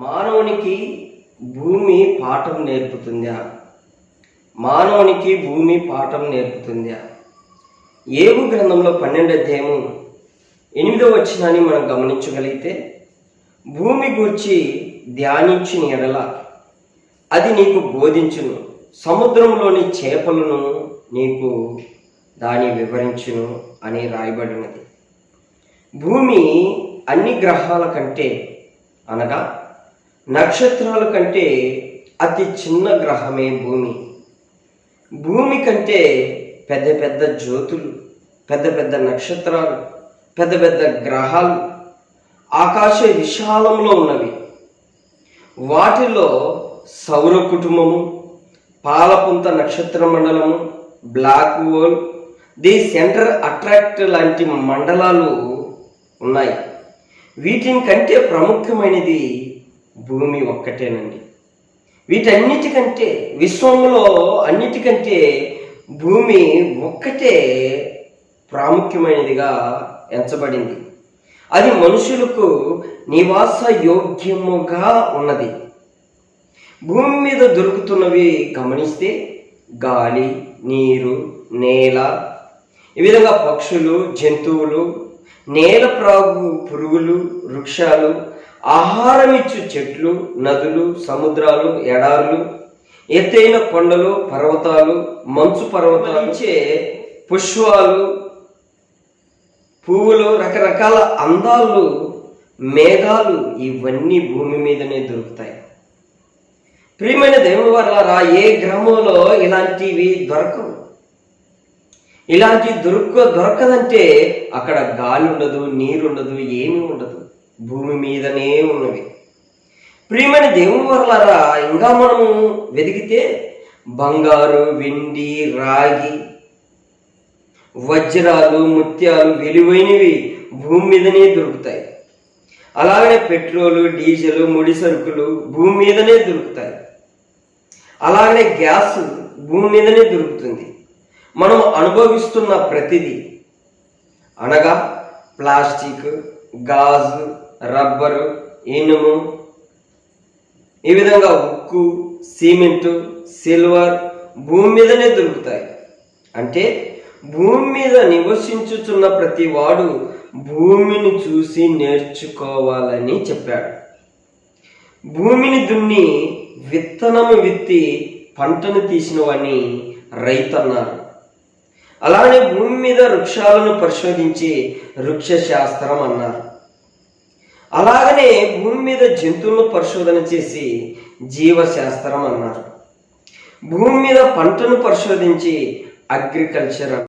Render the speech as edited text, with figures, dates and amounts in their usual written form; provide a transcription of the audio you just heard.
మానవునికి భూమి పాఠం నేర్పుతుందా? మానవునికి భూమి పాఠం నేర్పుతుందా? ఏబు గ్రంథంలో 12వ అధ్యాయము 8వ వచనాన్ని మనం గమనించగలిగితే, భూమి గూర్చి ధ్యానించిన ఎడల అది నీకు బోధించును, సముద్రంలోని చేపలను నీకు దాని వివరించును అని రాయబడినది. భూమి అన్ని గ్రహాల కంటే అనగా నక్షత్రాల కంటే అతి చిన్న గ్రహమే భూమి. భూమి కంటే పెద్ద పెద్ద జ్యోతులు, పెద్ద పెద్ద నక్షత్రాలు, పెద్ద పెద్ద గ్రహాలు ఆకాశ విశాలంలో ఉన్నవి. వాటిలో సౌర కుటుంబము, పాలపుంత నక్షత్ర మండలము, black hole, the centre attract లాంటి మండలాలు ఉన్నాయి. వీటిని కంటే ప్రాముఖ్యమైనది భూమి ఒక్కటేనండి. వీటన్నిటికంటే, విశ్వంలో అన్నిటికంటే భూమి ఒక్కటే ప్రాముఖ్యమైనదిగా ఎంచబడింది. అది మనుషులకు నివాస యోగ్యముగా ఉన్నది. భూమి మీద దొరుకుతున్నవి గమనిస్తే గాలి, నీరు, నేల, ఈ విధంగా పక్షులు, జంతువులు, నేల ప్రాగు పురుగులు, వృక్షాలు, ఆహారం ఇచ్చు చెట్లు, నదులు, సముద్రాలు, ఎడారులు, ఎత్తైన కొండలు, పర్వతాలు, మంచు పర్వతాలు, ఇచ్చే పుష్పాలు, పువ్వులు, రకరకాల అందాలు, మేఘాలు, ఇవన్నీ భూమి మీదనే దొరుకుతాయి. ప్రియమైన దేవుని వల్ల ఏ గ్రామంలో ఇలాంటివి దొరకవు. ఇలాంటి దొరకదంటే అక్కడ గాలి ఉండదు, నీరు ఉండదు, ఏమీ ఉండదు. భూమి మీదనే ఉన్నవి. ప్రియమైన దేవుని వరలారా, ఇంకా మనము వెతికితే బంగారు, వెండి, రాగి, వజ్రాలు, ముత్యాలు, విలువైనవి భూమి మీదనే దొరుకుతాయి. అలాగనే పెట్రోలు, డీజిల్, ముడి సరుకులు భూమి మీదనే దొరుకుతాయి. అలాగనే గ్యాస్ భూమి మీదనే దొరుకుతుంది. మనం అనుభవిస్తున్న ప్రతిదీ అనగా ప్లాస్టిక్, గాజు, రబ్బరు, ఇనుము, ఈ విధంగా ఉక్కు, సిమెంటు, సిల్వర్ భూమి మీదనే దొరుకుతాయి. అంటే భూమి మీద నివసించుచున్న ప్రతి వాడు భూమిని చూసి నేర్చుకోవాలని చెప్పాడు. భూమిని దున్ని విత్తనము విత్తి పంటను తీసిన వాడిని రైతు అన్నారు. అలానే భూమి మీద వృక్షాలను పరిశోధించి వృక్ష శాస్త్రం అన్నారు. అలాగనే భూమి మీద జంతువులను పరిశోధన చేసి జీవశాస్త్రం అన్నారు. భూమి మీద పంటను పరిశోధించి అగ్రికల్చర్